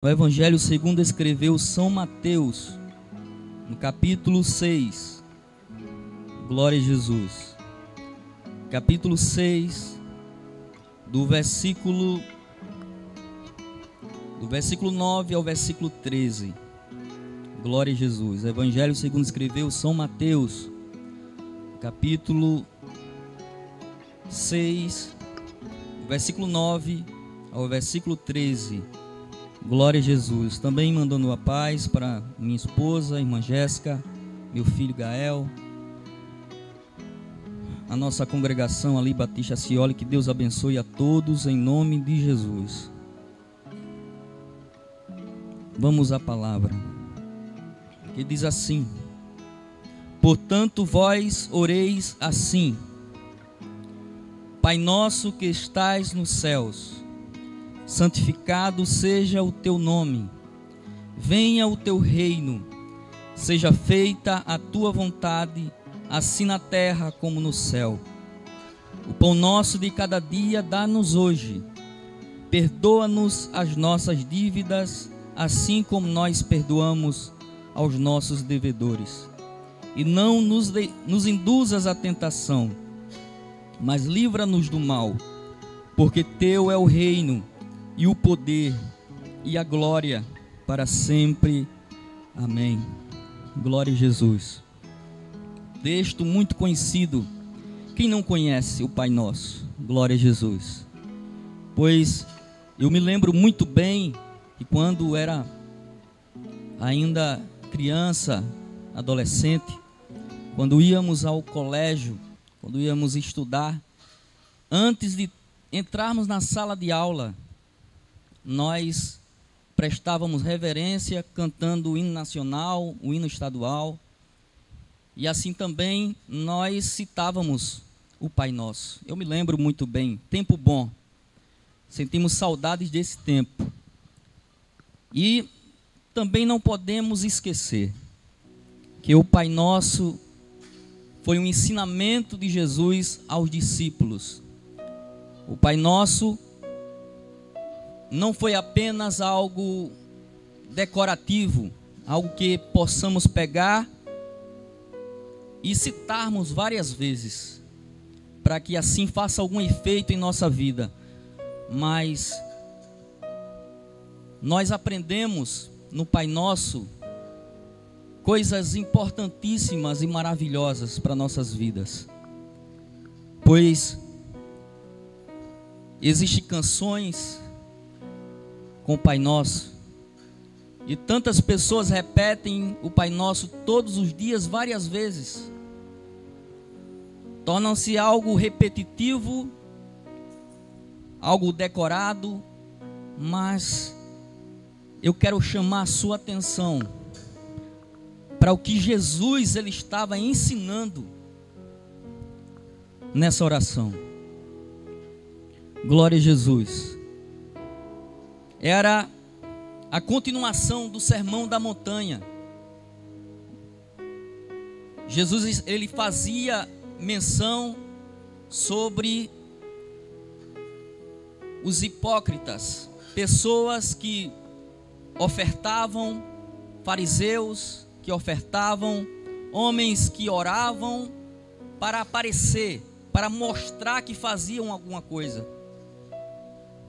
O Evangelho segundo escreveu São Mateus, no capítulo 6. Glória a Jesus. Capítulo 6, do versículo 9 ao versículo 13. Glória a Jesus. Evangelho segundo escreveu São Mateus, capítulo 6, versículo 9 ao versículo 13. Glória a Jesus. Também mandando a paz para minha esposa, a irmã Jéssica, meu filho Gael, a nossa congregação ali, Batista Cioli. Que Deus abençoe a todos em nome de Jesus. Vamos à palavra, que diz assim: portanto vós oreis assim: Pai nosso que estais nos céus, santificado seja o teu nome, venha o teu reino, seja feita a tua vontade, assim na terra como no céu. O pão nosso de cada dia dá-nos hoje, perdoa-nos as nossas dívidas, assim como nós perdoamos aos nossos devedores. E não nos induzas à tentação, mas livra-nos do mal, porque teu é o reino, e o poder, e a glória, para sempre. Amém. Glória a Jesus. Texto muito conhecido. Quem não conhece o Pai Nosso? Glória a Jesus. Pois eu me lembro muito bem que quando era ainda criança, adolescente, quando íamos ao colégio, quando íamos estudar, antes de entrarmos na sala de aula, nós prestávamos reverência cantando o hino nacional, o hino estadual, e assim também nós citávamos o Pai Nosso. Eu me lembro muito bem, tempo bom, sentimos saudades desse tempo. E também não podemos esquecer que o Pai Nosso foi um ensinamento de Jesus aos discípulos. O Pai Nosso não foi apenas algo decorativo, algo que possamos pegar e citarmos várias vezes, para que assim faça algum efeito em nossa vida. Mas nós aprendemos no Pai Nosso coisas importantíssimas e maravilhosas para nossas vidas. Pois existem canções com o Pai Nosso, e tantas pessoas repetem o Pai Nosso todos os dias, várias vezes. Tornam-se algo repetitivo, algo decorado, mas eu quero chamar a sua atenção para o que Jesus ele estava ensinando nessa oração. Glória a Jesus. Era a continuação do Sermão da Montanha. Jesus ele fazia menção sobre os hipócritas, pessoas que ofertavam, fariseus que ofertavam, homens que oravam para aparecer, para mostrar que faziam alguma coisa.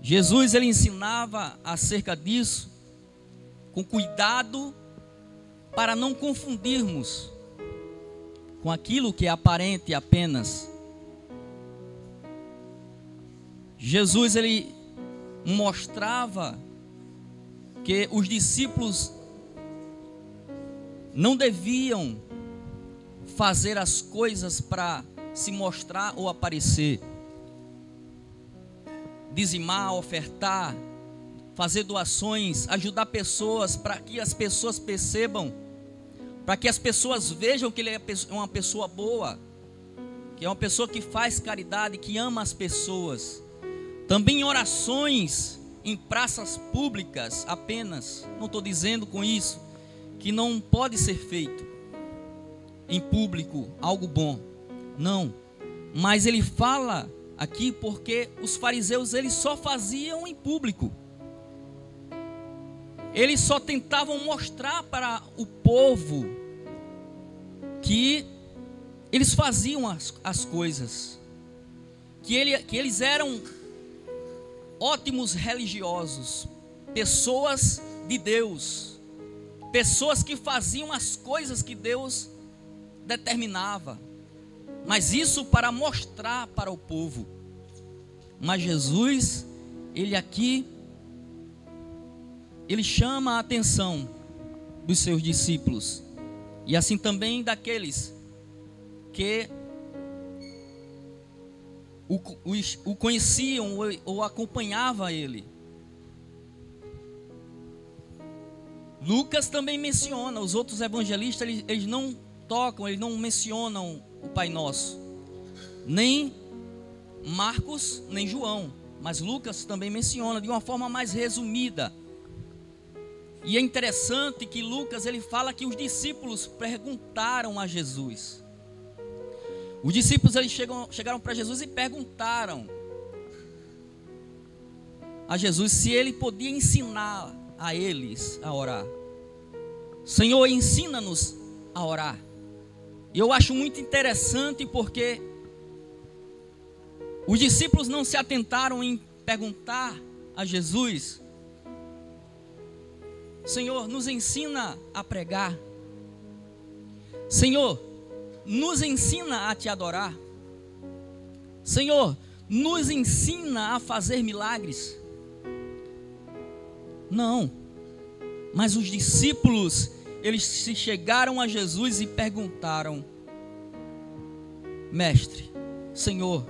Jesus ele ensinava acerca disso com cuidado, para não confundirmos com aquilo que é aparente apenas. Jesus ele mostrava que os discípulos não deviam fazer as coisas para se mostrar ou aparecer, dizimar, ofertar, fazer doações, ajudar pessoas, para que as pessoas percebam, para que as pessoas vejam que ele é uma pessoa boa, que é uma pessoa que faz caridade, que ama as pessoas. Também orações em praças públicas apenas. Não estou dizendo com isso que não pode ser feito em público algo bom, não, mas ele fala aqui porque os fariseus eles só faziam em público. eles só tentavam mostrar para o povo que eles faziam as coisas, que eles eram ótimos religiosos, pessoas de Deus, pessoas que faziam as coisas que Deus determinava, mas isso para mostrar para o povo. Mas Jesus, ele chama a atenção dos seus discípulos, e assim também daqueles que o conheciam ou acompanhavam ele. Lucas também menciona, os outros evangelistas eles não tocam, eles não mencionam o Pai Nosso, nem Marcos, nem João, mas Lucas também menciona de uma forma mais resumida. E é interessante que Lucas ele fala que os discípulos perguntaram a Jesus. Os discípulos eles chegaram para Jesus e perguntaram a Jesus se ele podia ensinar a eles a orar. Senhor, ensina-nos a orar. E eu acho muito interessante porque os discípulos não se atentaram em perguntar a Jesus: Senhor, nos ensina a pregar. Senhor, nos ensina a te adorar. Senhor, nos ensina a fazer milagres. Não, mas os discípulos, eles se chegaram a Jesus e perguntaram: Mestre, Senhor,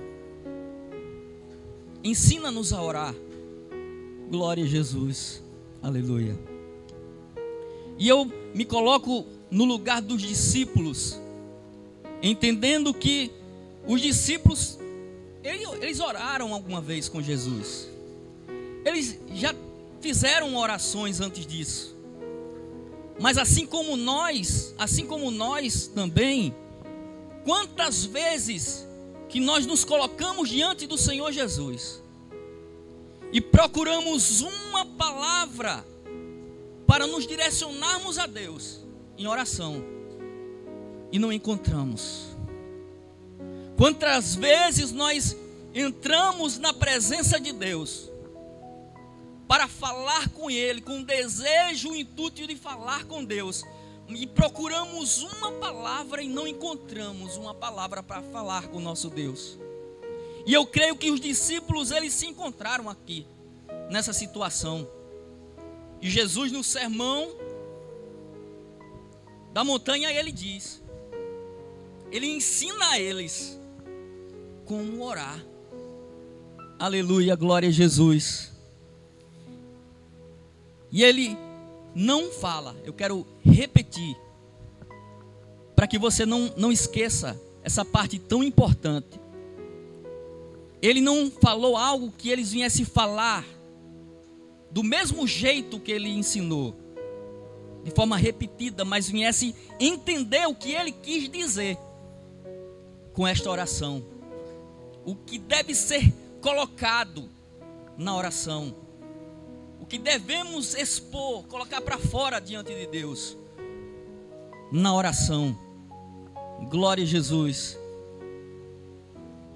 ensina-nos a orar. Glória a Jesus, aleluia. E eu me coloco no lugar dos discípulos, entendendo que os discípulos, eles oraram alguma vez com Jesus. Eles já fizeram orações antes disso. Mas assim como nós também, quantas vezes que nós nos colocamos diante do Senhor Jesus e procuramos uma palavra para nos direcionarmos a Deus em oração e não encontramos. Quantas vezes nós entramos na presença de Deus para falar com Ele, com o desejo, o intuito de falar com Deus, e procuramos uma palavra e não encontramos uma palavra para falar com o nosso Deus. E eu creio que os discípulos, eles se encontraram aqui, nessa situação. E Jesus, no sermão da montanha, ele diz, ele ensina a eles como orar. Aleluia, glória a Jesus. E ele não fala, eu quero repetir, para que você não esqueça essa parte tão importante. Ele não falou algo que eles viessem falar do mesmo jeito que ele ensinou, de forma repetida, mas viesse entender o que ele quis dizer com esta oração, o que deve ser colocado na oração, o que devemos expor, colocar para fora diante de Deus na oração. Glória a Jesus.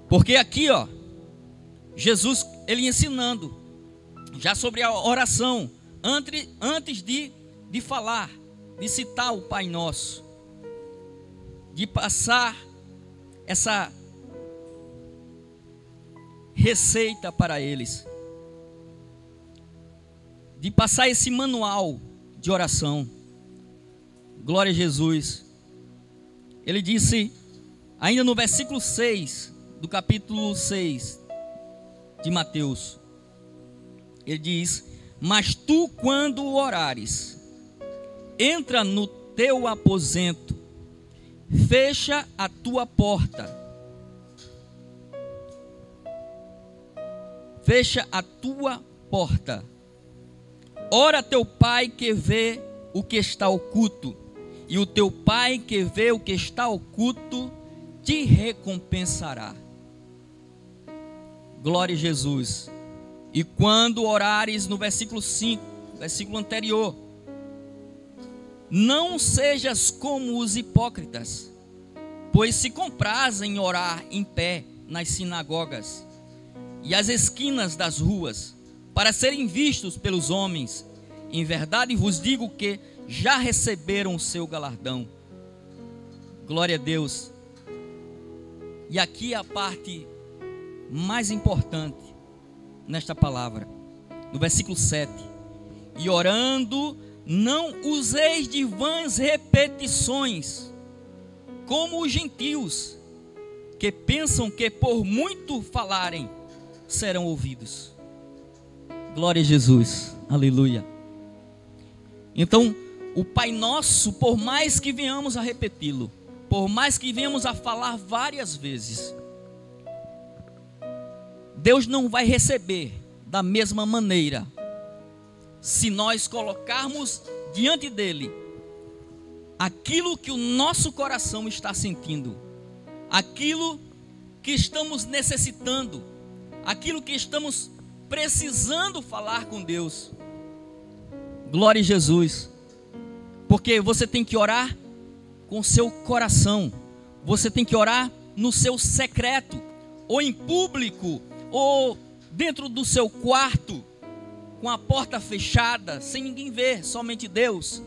Porque aqui, ó, Jesus, ele ensinando já sobre a oração, antes de falar, de citar o Pai Nosso, de passar essa receita para eles, de passar esse manual de oração. Glória a Jesus. Ele disse, ainda no versículo 6 do capítulo 6 de Mateus, ele diz: mas tu, quando orares, entra no teu aposento, fecha a tua porta, ora teu Pai que vê o que está oculto, e o teu Pai que vê o que está oculto te recompensará. Glória a Jesus. E quando orares, no versículo 5 versículo anterior. Não sejas como os hipócritas, pois se comprazem em orar em pé nas sinagogas e às esquinas das ruas, para serem vistos pelos homens. Em verdade vos digo que já receberam o seu galardão. Glória a Deus. E aqui a parte mais importante nesta palavra, no versículo 7. E orando, não useis de vãs repetições, como os gentios, que pensam que por muito falarem, serão ouvidos. Glória a Jesus, aleluia. Então, o Pai Nosso, por mais que venhamos a repeti-lo, por mais que venhamos a falar várias vezes, Deus não vai receber da mesma maneira, se nós colocarmos diante dele aquilo que o nosso coração está sentindo, aquilo que estamos necessitando, aquilo que estamos precisando falar com Deus. Glória a Jesus. Porque você tem que orar com seu coração, você tem que orar no seu secreto, ou em público, ou dentro do seu quarto, com a porta fechada, sem ninguém ver, somente Deus.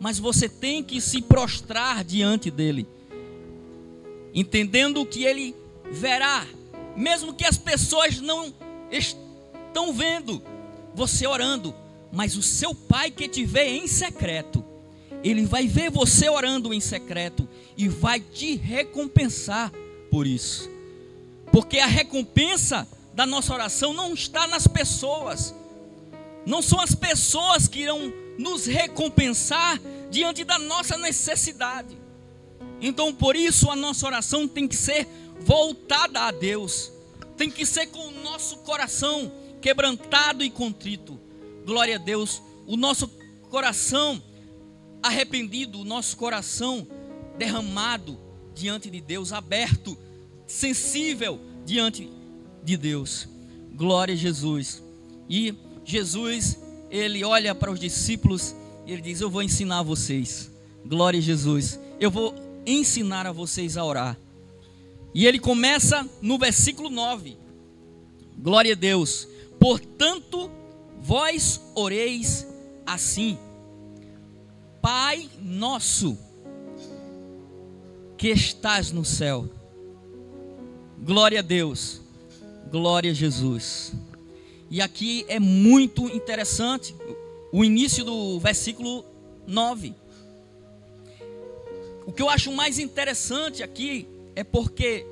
Mas você tem que se prostrar diante dele, entendendo que ele verá, mesmo que as pessoas não estão vendo você orando, mas o seu Pai que te vê em secreto, ele vai ver você orando em secreto e vai te recompensar por isso. Porque a recompensa da nossa oração não está nas pessoas, não são as pessoas que irão nos recompensar diante da nossa necessidade. Então, por isso, a nossa oração tem que ser voltada a Deus, tem que ser com o nosso coração quebrantado e contrito. Glória a Deus, o nosso coração arrependido, o nosso coração derramado diante de Deus, aberto, sensível diante de Deus. Glória a Jesus. E Jesus, ele olha para os discípulos e ele diz: eu vou ensinar a vocês. Glória a Jesus. Eu vou ensinar a vocês a orar. E ele começa no versículo 9. Glória a Deus. Portanto, vós oreis assim: Pai nosso, que estás no céu. Glória a Deus. Glória a Jesus. E aqui é muito interessante o início do versículo 9. O que eu acho mais interessante aqui é porque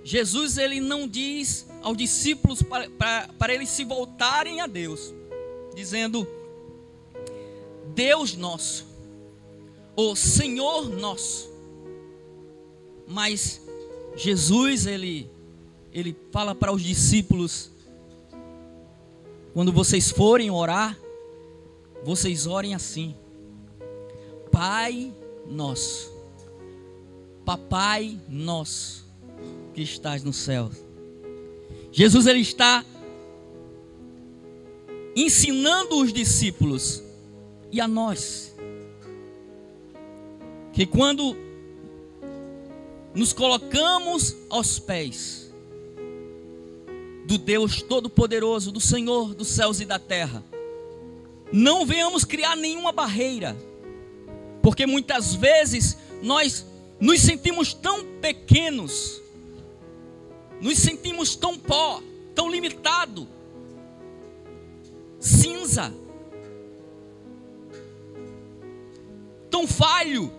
Jesus, ele não diz aos discípulos para eles se voltarem a Deus, dizendo Deus nosso, ou Senhor nosso. Mas Jesus, ele fala para os discípulos: quando vocês forem orar, vocês orem assim: Pai nosso, Papai nosso, que estás no céu. Jesus, ele está ensinando os discípulos e a nós que quando nos colocamos aos pés do Deus Todo-Poderoso, do Senhor dos céus e da terra, não venhamos criar nenhuma barreira, porque muitas vezes nós nos sentimos tão pequenos, nos sentimos tão pó, tão limitado, cinza, tão falho,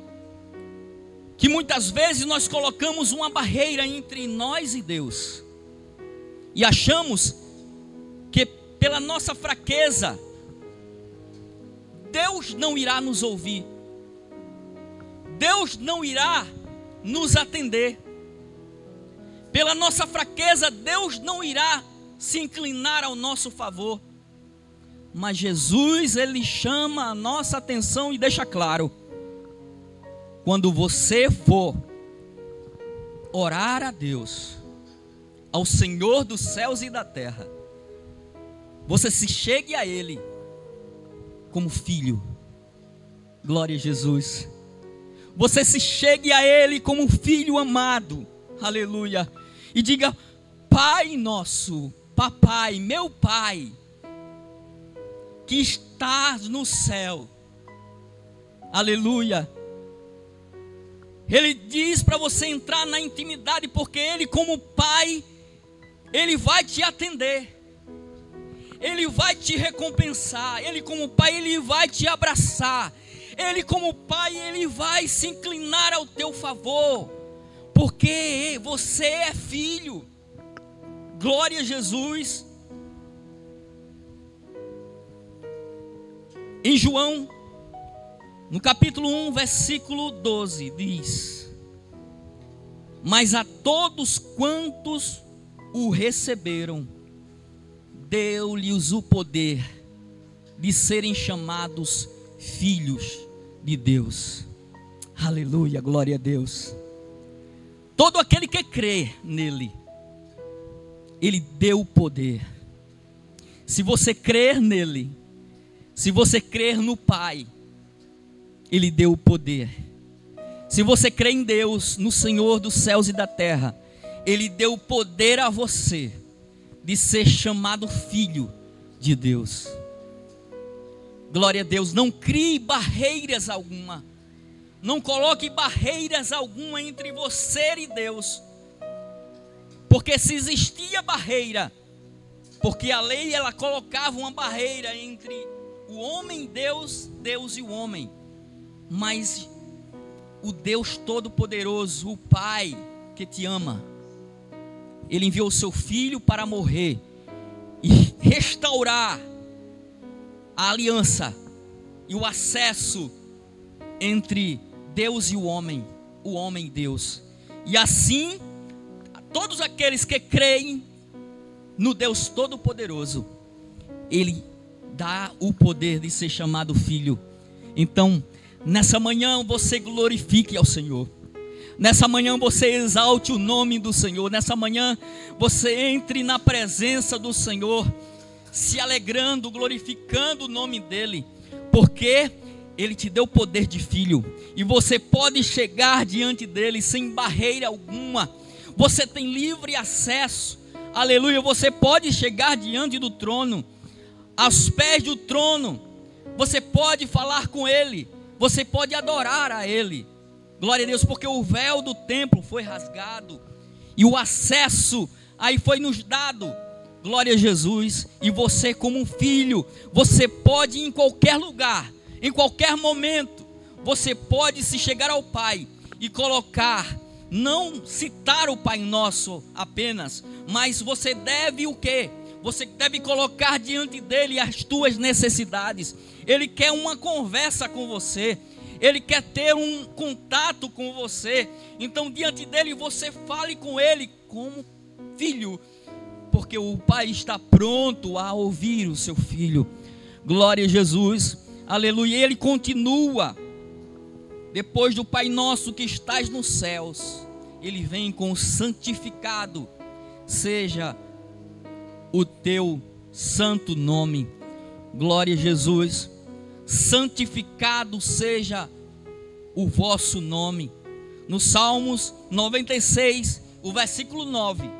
que muitas vezes nós colocamos uma barreira entre nós e Deus, e achamos que pela nossa fraqueza Deus não irá nos ouvir, Deus não irá nos atender, pela nossa fraqueza Deus não irá se inclinar ao nosso favor. Mas Jesus, ele chama a nossa atenção e deixa claro: quando você for orar a Deus, ao Senhor dos céus e da terra, você se chegue a Ele como filho. Glória a Jesus. Você se chegue a Ele como filho amado. Aleluia. E diga: Pai nosso, papai, meu Pai, que estás no céu. Aleluia. Ele diz para você entrar na intimidade, porque Ele, como Pai, Ele vai te atender. Ele vai te recompensar. Ele, como Pai, Ele vai te abraçar. Ele, como Pai, Ele vai se inclinar ao teu favor, porque você é filho. Glória a Jesus. Em João, no capítulo 1, versículo 12, diz: Mas a todos quantos o receberam, deu-lhes o poder de serem chamados filhos de Deus. Aleluia, glória a Deus. Todo aquele que crê nele, Ele deu o poder. Se você crer nele, se você crer no Pai, Ele deu o poder. Se você crê em Deus, no Senhor dos céus e da terra, Ele deu o poder a você de ser chamado filho de Deus. Glória a Deus. Não crie barreiras alguma. Não coloque barreiras alguma entre você e Deus. Porque se existia barreira, porque a lei ela colocava uma barreira entre o homem e Deus, Deus e o homem. Mas o Deus Todo-Poderoso, o Pai que te ama, Ele enviou o seu Filho para morrer e restaurar a aliança e o acesso entre Deus e o homem e Deus. E assim, todos aqueles que creem no Deus Todo-Poderoso, Ele dá o poder de ser chamado filho. Então, nessa manhã você glorifique ao Senhor. Nessa manhã você exalte o nome do Senhor. Nessa manhã você entre na presença do Senhor, se alegrando, glorificando o nome dEle, porque Ele te deu o poder de filho. E você pode chegar diante dEle sem barreira alguma. Você tem livre acesso. Aleluia. Você pode chegar diante do trono, aos pés do trono. Você pode falar com Ele. Você pode adorar a Ele. Glória a Deus, porque o véu do templo foi rasgado e o acesso aí foi nos dado. Glória a Jesus. E você, como um filho, você pode ir em qualquer lugar, em qualquer momento, você pode se chegar ao Pai e colocar, não citar o Pai Nosso apenas, mas você deve o quê? Você deve colocar diante dEle as tuas necessidades. Ele quer uma conversa com você. Ele quer ter um contato com você. Então diante dEle você fale com Ele como filho, porque o Pai está pronto a ouvir o seu filho. Glória a Jesus. Aleluia. Ele continua. Depois do Pai Nosso que estás nos céus, Ele vem com o santificado seja o teu santo nome. Glória a Jesus. Santificado seja o vosso nome. No Salmos 96, o versículo 9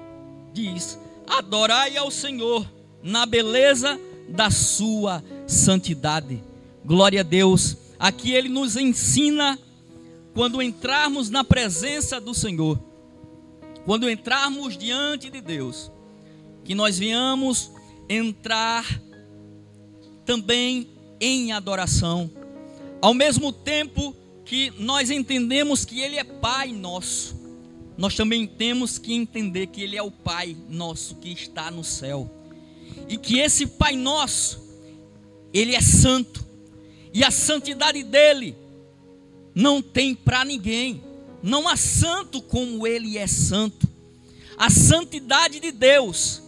diz: adorai ao Senhor na beleza da sua santidade. Glória a Deus. Aqui Ele nos ensina, quando entrarmos na presença do Senhor, quando entrarmos diante de Deus, que nós venhamos entrar também em adoração, ao mesmo tempo que nós entendemos que Ele é Pai nosso, nós também temos que entender que Ele é o Pai nosso que está no céu, e que esse Pai nosso, Ele é santo, e a santidade dEle não tem para ninguém. Não há santo como Ele é santo. A santidade de Deus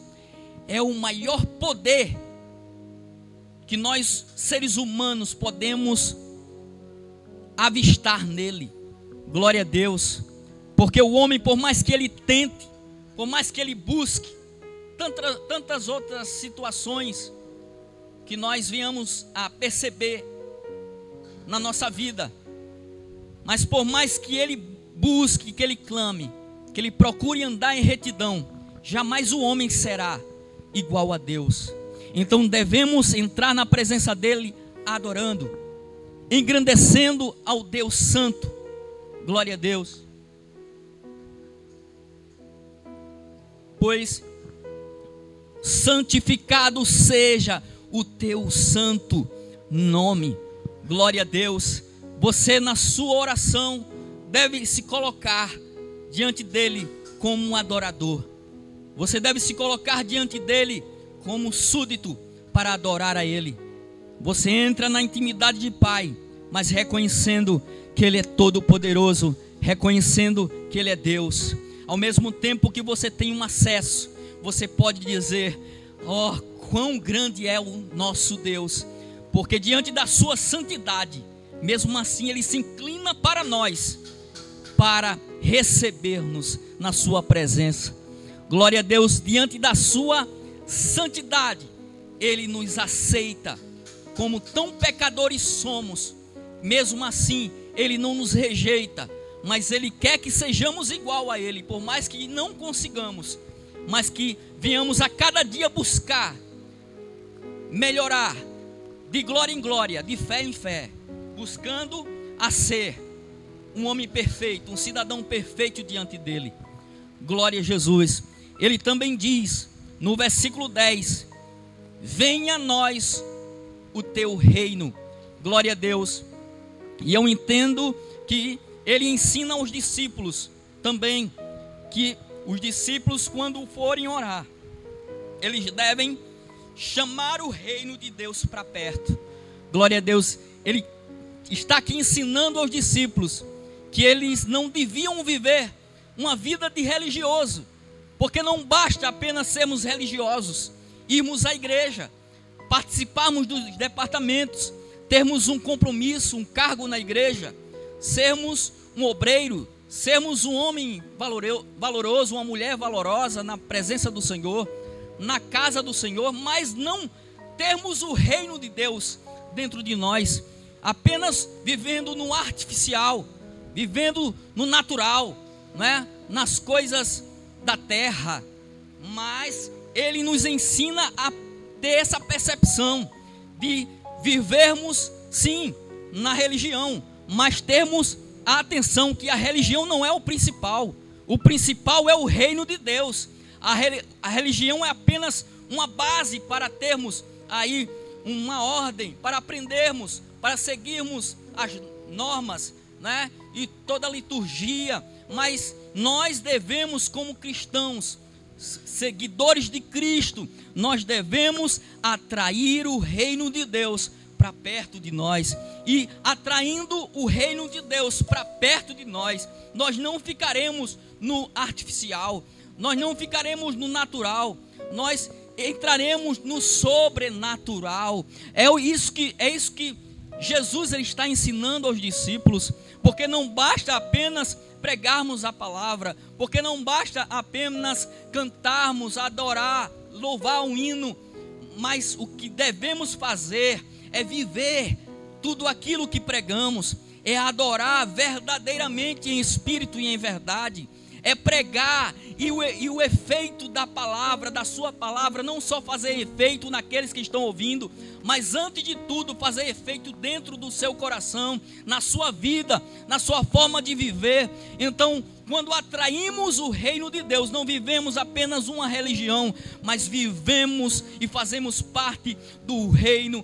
é o maior poder que nós, seres humanos, podemos avistar nele. Glória a Deus. Porque o homem, por mais que ele tente, por mais que ele busque tantas outras situações, que nós venhamos a perceber na nossa vida. Mas por mais que ele busque, que ele clame, que ele procure andar em retidão, jamais o homem será igual a Deus. Então devemos entrar na presença dele adorando, engrandecendo ao Deus Santo. Glória a Deus. Pois santificado seja o teu santo nome. Glória a Deus. Você, na sua oração, deve se colocar diante dele como um adorador. Você deve se colocar diante dele como súdito para adorar a ele. Você entra na intimidade de Pai, mas reconhecendo que ele é todo poderoso, reconhecendo que ele é Deus. Ao mesmo tempo que você tem um acesso, você pode dizer: ó, quão grande é o nosso Deus, porque diante da sua santidade, mesmo assim ele se inclina para nós, para receber-nos na sua presença. Glória a Deus. Diante da sua santidade, ele nos aceita como tão pecadores somos. Mesmo assim, ele não nos rejeita, mas ele quer que sejamos igual a ele, por mais que não consigamos, mas que venhamos a cada dia buscar melhorar de glória em glória, de fé em fé, buscando a ser um homem perfeito, um cidadão perfeito diante dele. Glória a Jesus. Ele também diz no versículo 10: venha a nós o teu reino. Glória a Deus. E eu entendo que ele ensina aos discípulos também, que os discípulos, quando forem orar, eles devem chamar o reino de Deus para perto. Glória a Deus. Ele está aqui ensinando aos discípulos que eles não deviam viver uma vida de religioso, porque não basta apenas sermos religiosos, irmos à igreja, participarmos dos departamentos, termos um compromisso, um cargo na igreja, sermos um obreiro, sermos um homem valoroso, uma mulher valorosa na presença do Senhor, na casa do Senhor, mas não termos o reino de Deus dentro de nós, apenas vivendo no artificial, vivendo no natural, né? Nas coisas da terra. Mas ele nos ensina a ter essa percepção de vivermos sim na religião, mas termos a atenção que a religião não é o principal é o reino de Deus. A religião é apenas uma base para termos aí uma ordem, para aprendermos, para seguirmos as normas, né? E toda a liturgia. Mas nós devemos, como cristãos, seguidores de Cristo, nós devemos atrair o reino de Deus para perto de nós. E atraindo o reino de Deus para perto de nós, nós não ficaremos no artificial, nós não ficaremos no natural, nós entraremos no sobrenatural. É isso que Jesus ele está ensinando aos discípulos, porque não basta apenas pregarmos a palavra, porque não basta apenas cantarmos, adorar, louvar um hino, mas o que devemos fazer é viver tudo aquilo que pregamos, é adorar verdadeiramente em espírito e em verdade, é pregar e o efeito da palavra, da sua palavra, não só fazer efeito naqueles que estão ouvindo, mas antes de tudo fazer efeito dentro do seu coração, na sua vida, na sua forma de viver. Então, quando atraímos o reino de Deus, não vivemos apenas uma religião, mas vivemos e fazemos parte do reino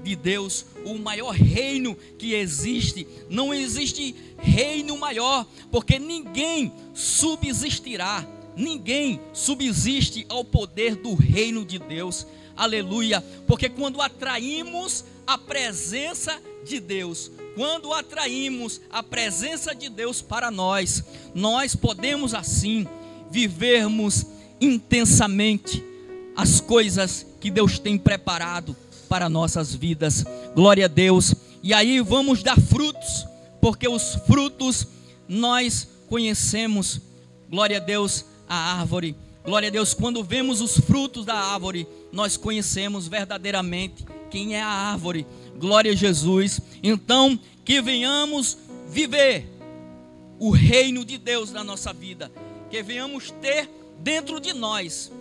de Deus, o maior reino que existe. Não existe reino maior, porque ninguém subsistirá, ninguém subsiste ao poder do reino de Deus. Aleluia. Porque quando atraímos a presença de Deus, quando atraímos a presença de Deus para nós, nós podemos assim vivermos intensamente as coisas que Deus tem preparado para nossas vidas. Glória a Deus. E aí vamos dar frutos, porque os frutos nós conhecemos. Glória a Deus, a árvore. Glória a Deus, quando vemos os frutos da árvore, nós conhecemos verdadeiramente quem é a árvore. Glória a Jesus. Então, que venhamos viver o reino de Deus na nossa vida, que venhamos ter dentro de nós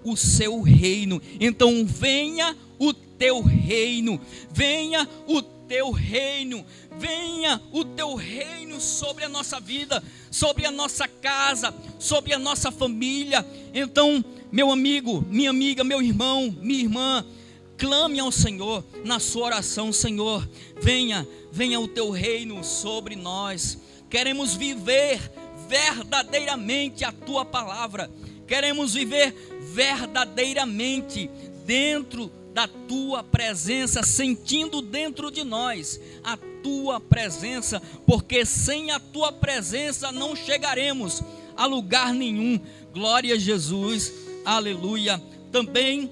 o seu reino. Então venha o teu reino, venha o teu reino, venha o teu reino sobre a nossa vida, sobre a nossa casa, sobre a nossa família. Então, meu amigo, minha amiga, meu irmão, minha irmã, clame ao Senhor na sua oração: Senhor, venha o teu reino sobre nós. Queremos viver verdadeiramente a tua palavra, queremos viver verdadeiramente dentro da tua presença, sentindo dentro de nós a tua presença, porque sem a tua presença não chegaremos a lugar nenhum. Glória a Jesus, aleluia. Também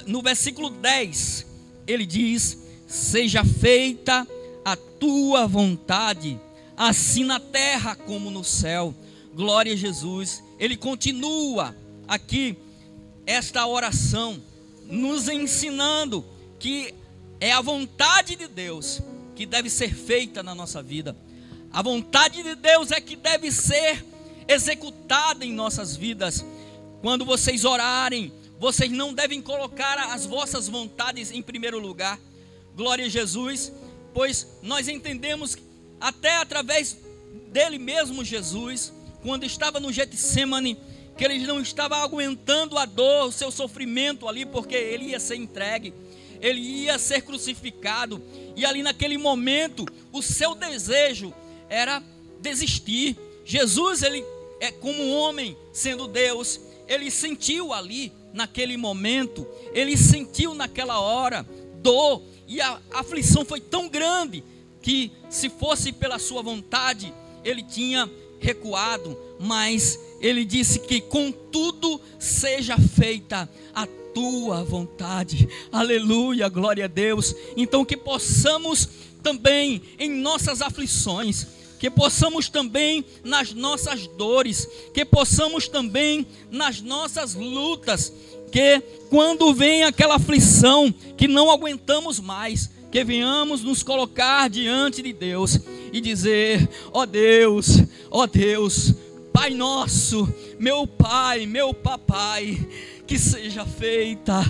no versículo 10, ele diz: seja feita a tua vontade, assim na terra como no céu. Glória a Jesus. Ele continua aqui esta oração, nos ensinando que é a vontade de Deus que deve ser feita na nossa vida. A vontade de Deus é que deve ser executada em nossas vidas. Quando vocês orarem, vocês não devem colocar as vossas vontades em primeiro lugar. Glória a Jesus. Pois nós entendemos, até através dele mesmo, Jesus, quando estava no Getsemane, que ele não estava aguentando a dor, o seu sofrimento ali, porque ele ia ser entregue, ele ia ser crucificado, e ali naquele momento, o seu desejo era desistir. Jesus, ele é como homem, sendo Deus, ele sentiu ali, naquele momento, ele sentiu naquela hora, dor, e a aflição foi tão grande, que se fosse pela sua vontade, ele tinha recuado, mas ele disse que contudo seja feita a tua vontade. Aleluia, glória a Deus. Então que possamos também em nossas aflições, que possamos também nas nossas dores, que possamos também nas nossas lutas, que quando vem aquela aflição que não aguentamos mais, que venhamos nos colocar diante de Deus e dizer: ó Deus, Pai nosso, meu Pai, meu Papai, que seja feita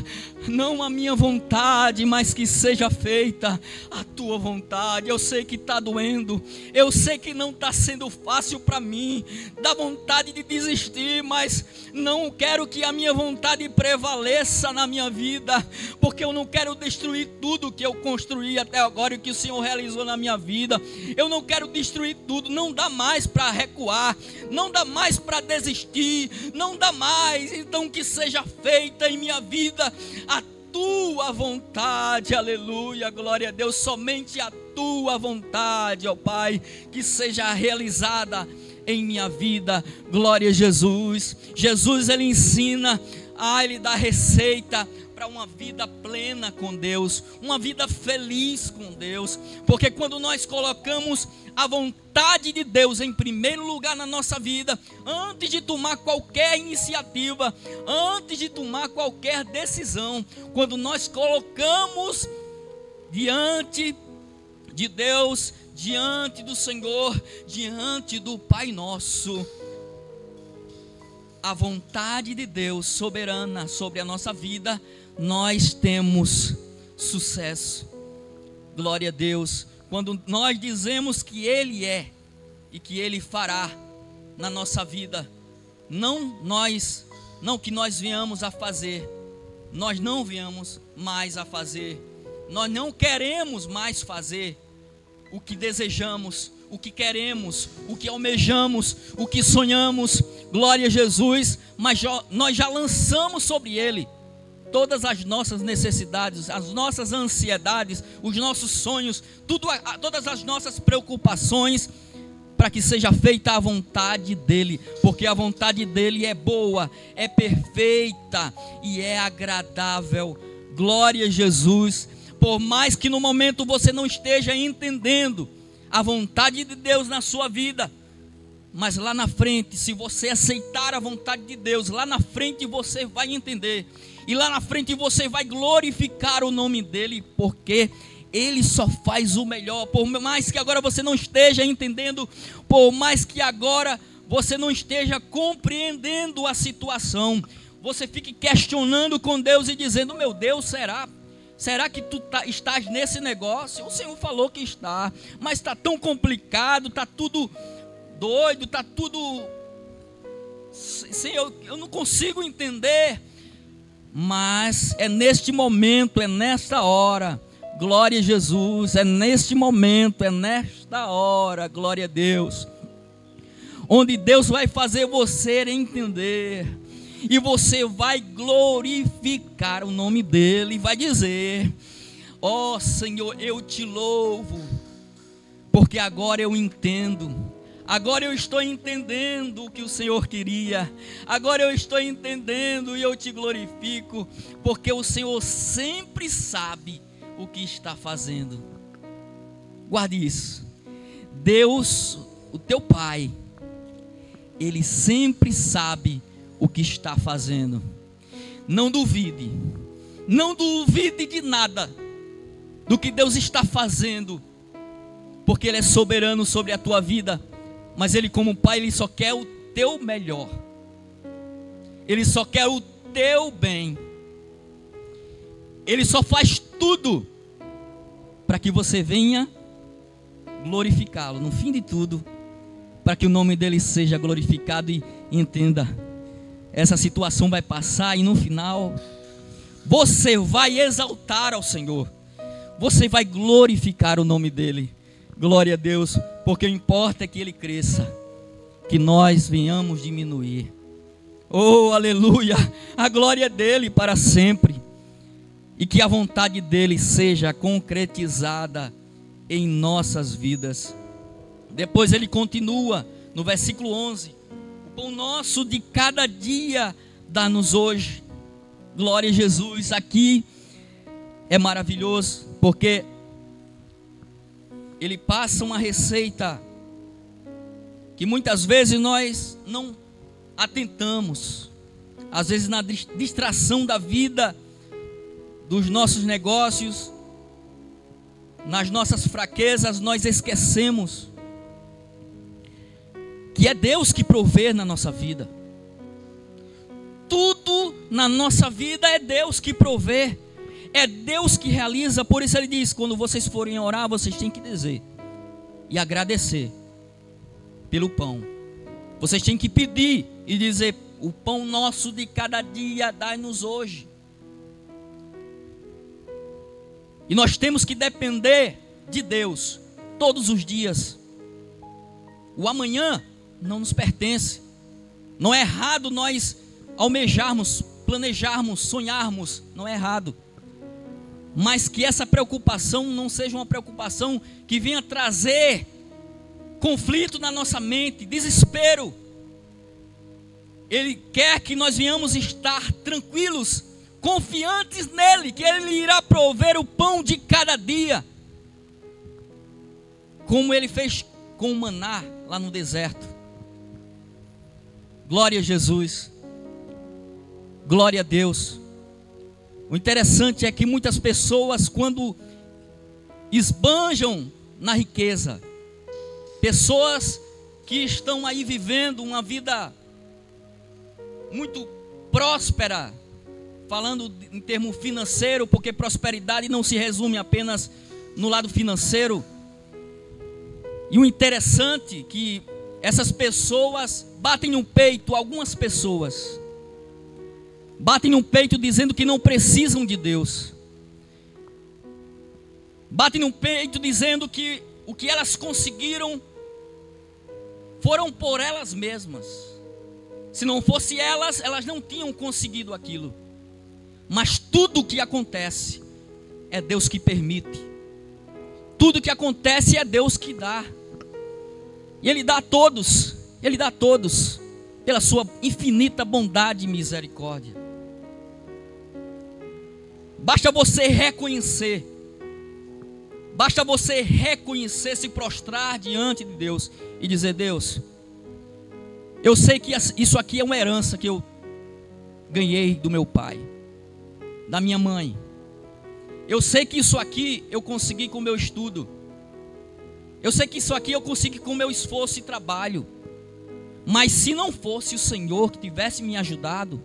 não a minha vontade, mas que seja feita a tua vontade. Eu sei que está doendo, eu sei que não está sendo fácil para mim, dá vontade de desistir, mas não quero que a minha vontade prevaleça na minha vida, porque eu não quero destruir tudo que eu construí até agora e que o Senhor realizou na minha vida. Eu não quero destruir tudo, não dá mais para recuar, não dá mais para desistir, não dá mais. Então que seja feita em minha vida a tua vontade. Aleluia, glória a Deus. Somente a tua vontade, ó Pai, que seja realizada em minha vida. Glória a Jesus. Jesus, ele ensina, ele dá receita para uma vida plena com Deus, uma vida feliz com Deus, porque quando nós colocamos a vontade de Deus em primeiro lugar na nossa vida, antes de tomar qualquer iniciativa, antes de tomar qualquer decisão, quando nós colocamos diante de Deus, diante do Senhor, diante do Pai nosso, a vontade de Deus soberana sobre a nossa vida, nós temos sucesso. Glória a Deus. Quando nós dizemos que Ele é e que Ele fará na nossa vida, não que nós venhamos a fazer, nós não venhamos mais a fazer, nós não queremos mais fazer o que desejamos, o que queremos, o que almejamos, o que sonhamos. Glória a Jesus. Mas nós já lançamos sobre Ele todas as nossas necessidades, as nossas ansiedades, os nossos sonhos, todas as nossas preocupações, para que seja feita a vontade dEle, porque a vontade dEle é boa, é perfeita e é agradável. Glória a Jesus. Por mais que no momento você não esteja entendendo a vontade de Deus na sua vida, mas lá na frente, se você aceitar a vontade de Deus, lá na frente você vai entender. e lá na frente você vai glorificar o nome dele, porque ele só faz o melhor. Por mais que agora você não esteja entendendo, por mais que agora você não esteja compreendendo a situação, você fique questionando com Deus e dizendo: meu Deus, será que tu estás nesse negócio? O Senhor falou que está, mas está tão complicado, está tudo doido, está tudo... Senhor, eu não consigo entender. Mas é neste momento, é nesta hora, glória a Jesus, é neste momento, é nesta hora, glória a Deus, onde Deus vai fazer você entender, e você vai glorificar o nome dele, e vai dizer: ó Senhor, eu te louvo, porque agora eu entendo, agora eu estou entendendo o que o Senhor queria, agora eu estou entendendo e eu te glorifico, porque o Senhor sempre sabe o que está fazendo. Guarde isso. Deus, o teu Pai, Ele sempre sabe o que está fazendo. Não duvide de nada do que Deus está fazendo, porque Ele é soberano sobre a tua vida. Mas Ele, como Pai, Ele só quer o teu melhor, Ele só quer o teu bem, Ele só faz tudo para que você venha glorificá-lo no fim de tudo, para que o nome dele seja glorificado. E entenda, essa situação vai passar, e no final você vai exaltar ao Senhor, você vai glorificar o nome dele. Glória a Deus, porque o que importa é que ele cresça, que nós venhamos diminuir. Oh, aleluia, a glória dele para sempre, e que a vontade dele seja concretizada em nossas vidas. Depois ele continua no versículo 11: o pão nosso de cada dia dá-nos hoje. Glória a Jesus. Aqui é maravilhoso, porque ele passa uma receita que muitas vezes nós não atentamos. Às vezes, na distração da vida, dos nossos negócios, nas nossas fraquezas, nós esquecemos que é Deus que provê na nossa vida. Tudo na nossa vida é Deus que provê, é Deus que realiza. Por isso ele diz: quando vocês forem orar, vocês têm que dizer e agradecer pelo pão. Vocês têm que pedir e dizer: o pão nosso de cada dia dai-nos hoje. E nós temos que depender de Deus todos os dias. O amanhã não nos pertence. Não é errado nós almejarmos, planejarmos, sonharmos. Não é errado. Mas que essa preocupação não seja uma preocupação que venha trazer conflito na nossa mente, desespero. Ele quer que nós venhamos estar tranquilos, confiantes nele, que ele irá prover o pão de cada dia, como ele fez com o maná lá no deserto. Glória a Jesus, glória a Deus. O interessante é que muitas pessoas, quando esbanjam na riqueza, pessoas que estão aí vivendo uma vida muito próspera, falando em termo financeiro, porque prosperidade não se resume apenas no lado financeiro. E o interessante é que essas pessoas batem no peito, algumas pessoas batem no peito dizendo que não precisam de Deus. Batem no peito dizendo que o que elas conseguiram foram por elas mesmas. Se não fosse elas, elas não tinham conseguido aquilo. Mas tudo o que acontece é Deus que permite. Tudo que acontece é Deus que dá. E Ele dá a todos. Ele dá a todos pela sua infinita bondade e misericórdia. Basta você reconhecer. Basta você reconhecer, se prostrar diante de Deus e dizer: Deus, eu sei que isso aqui é uma herança que eu ganhei do meu pai. da minha mãe. Eu sei que isso aqui eu consegui com o meu estudo. Eu sei que isso aqui eu consegui com o meu esforço e trabalho. Mas se não fosse o Senhor que tivesse me ajudado,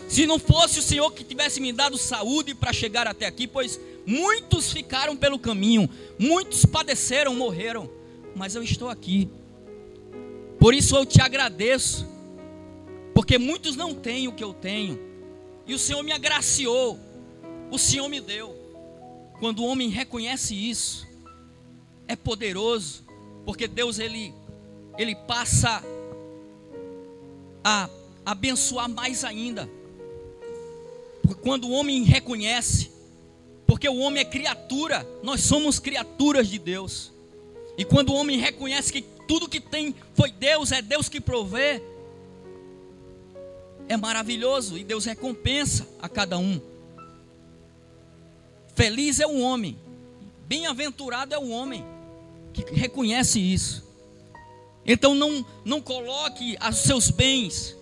se não fosse o Senhor que tivesse me dado saúde para chegar até aqui, pois muitos ficaram pelo caminho, muitos padeceram, morreram, mas eu estou aqui. Por isso eu te agradeço, porque muitos não têm o que eu tenho, e o Senhor me agraciou, o Senhor me deu. Quando o homem reconhece isso, é poderoso, porque Deus ele passa a abençoar mais ainda. Porque quando o homem reconhece, porque o homem é criatura, nós somos criaturas de Deus. E quando o homem reconhece que tudo que tem foi Deus, é Deus que provê, é maravilhoso, e Deus recompensa a cada um. Feliz é o homem, bem-aventurado é o homem que reconhece isso. Então não coloque os seus bens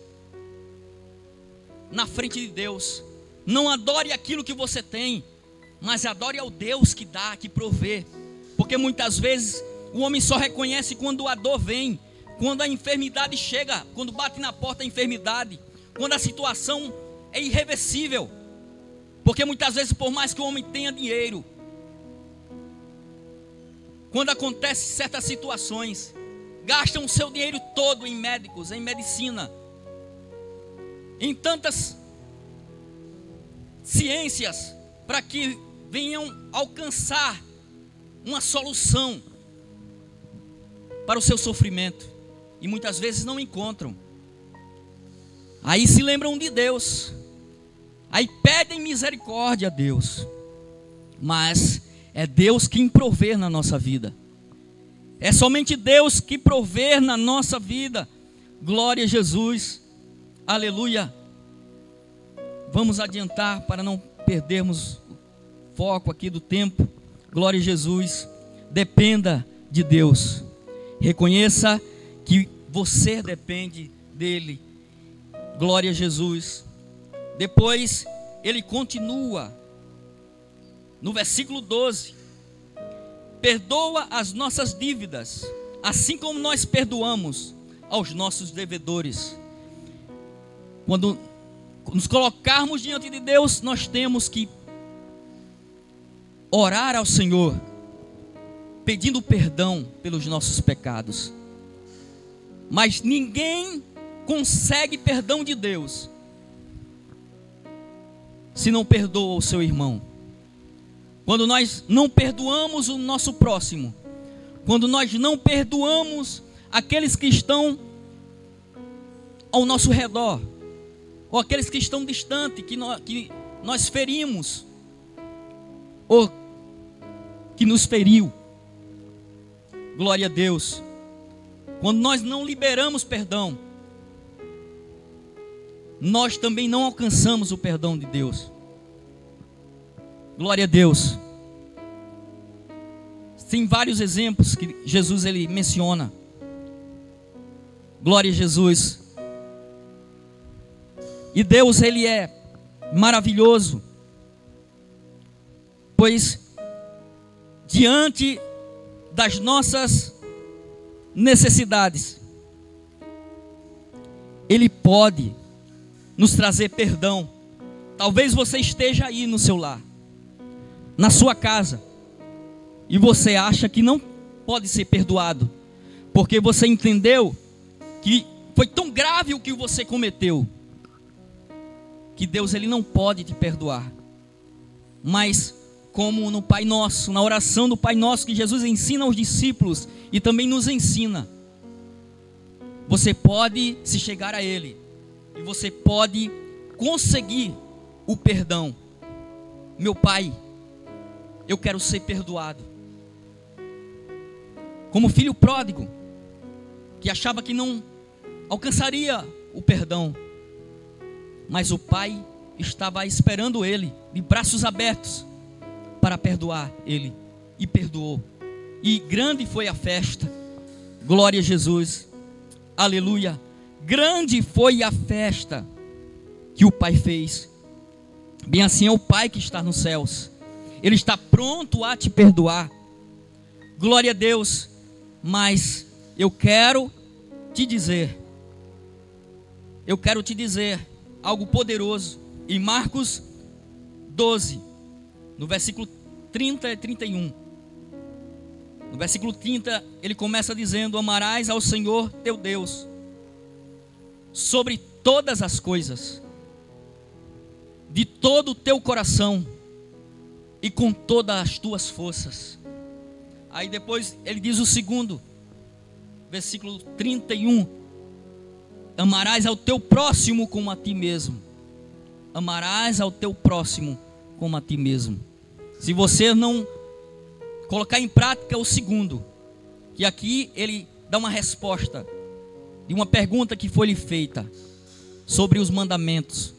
na frente de Deus. Não adore aquilo que você tem, mas adore ao Deus que dá, que provê. Porque muitas vezes o homem só reconhece quando a dor vem, quando a enfermidade chega, quando bate na porta a enfermidade, quando a situação é irreversível. Porque muitas vezes, por mais que o homem tenha dinheiro, quando acontecem certas situações, gastam o seu dinheiro todo em médicos, em medicina, em tantas ciências, para que venham alcançar uma solução para o seu sofrimento, e muitas vezes não encontram. Aí se lembram de Deus, aí pedem misericórdia a Deus, mas é Deus quem provê na nossa vida. É somente Deus que provê na nossa vida. Glória a Jesus. Aleluia. Vamos adiantar para não perdermos o foco aqui do tempo. Glória a Jesus. Dependa de Deus. Reconheça que você depende dele. Glória a Jesus. Depois ele continua no versículo 12. Perdoa as nossas dívidas, assim como nós perdoamos aos nossos devedores. Quando nos colocarmos diante de Deus, nós temos que orar ao Senhor, pedindo perdão pelos nossos pecados. Mas ninguém consegue perdão de Deus se não perdoa o seu irmão. Quando nós não perdoamos o nosso próximo, quando nós não perdoamos aqueles que estão ao nosso redor, ou aqueles que estão distantes, que nós ferimos, ou que nos feriu, glória a Deus. Quando nós não liberamos perdão, nós também não alcançamos o perdão de Deus. Glória a Deus. Tem vários exemplos que Jesus ele menciona. Glória a Jesus. E Deus ele é maravilhoso, pois diante das nossas necessidades, ele pode nos trazer perdão. Talvez você esteja aí no seu lar, na sua casa, e você acha que não pode ser perdoado, porque você entendeu que foi tão grave o que você cometeu, que Deus ele não pode te perdoar. Mas como no Pai Nosso, na oração do Pai Nosso que Jesus ensina aos discípulos e também nos ensina, você pode se chegar a Ele e você pode conseguir o perdão. Meu Pai, eu quero ser perdoado. Como filho pródigo, que achava que não alcançaria o perdão, mas o Pai estava esperando ele, de braços abertos, para perdoar ele, e perdoou. E grande foi a festa. Glória a Jesus. Aleluia. Grande foi a festa que o Pai fez. Bem assim é o Pai que está nos céus. Ele está pronto a te perdoar. Glória a Deus. Mas eu quero te dizer algo poderoso. Em Marcos 12, no versículo 30 e 31. No versículo 30, ele começa dizendo: amarás ao Senhor teu Deus sobre todas as coisas, de todo o teu coração e com todas as tuas forças. Aí depois ele diz o segundo, versículo 31: amarás ao teu próximo como a ti mesmo. Amarás ao teu próximo como a ti mesmo. Se você não colocar em prática o segundo, que aqui ele dá uma resposta de uma pergunta que foi lhe feita sobre os mandamentos.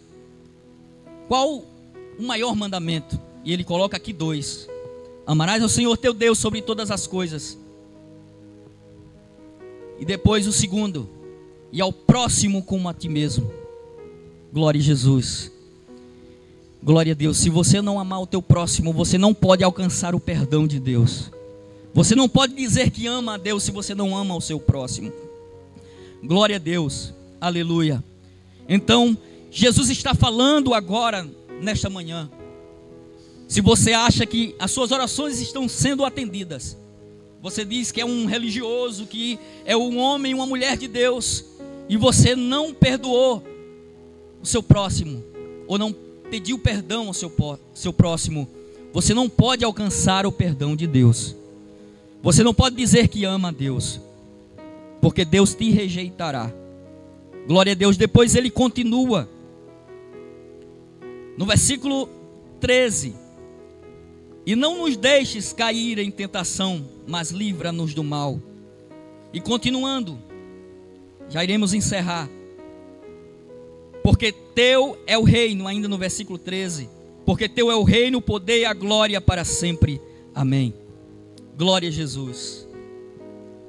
Qual o maior mandamento? E ele coloca aqui 2: amarás ao Senhor teu Deus sobre todas as coisas. E depois o segundo: e ao próximo como a ti mesmo. Glória a Jesus. Glória a Deus. Se você não amar o teu próximo, você não pode alcançar o perdão de Deus. Você não pode dizer que ama a Deus se você não ama o seu próximo. Glória a Deus. Aleluia. Então, Jesus está falando agora, nesta manhã. Se você acha que as suas orações estão sendo atendidas, você diz que é um religioso, que é um homem, uma mulher de Deus, e você não perdoou o seu próximo, ou não pediu perdão ao seu próximo, você não pode alcançar o perdão de Deus. Você não pode dizer que ama a Deus, porque Deus te rejeitará. Glória a Deus. Depois ele continua no versículo 13: e não nos deixes cair em tentação, mas livra-nos do mal. E continuando, já iremos encerrar. Porque teu é o reino, ainda no versículo 13, porque teu é o reino, o poder e a glória para sempre. Amém. Glória a Jesus.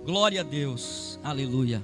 Glória a Deus. Aleluia.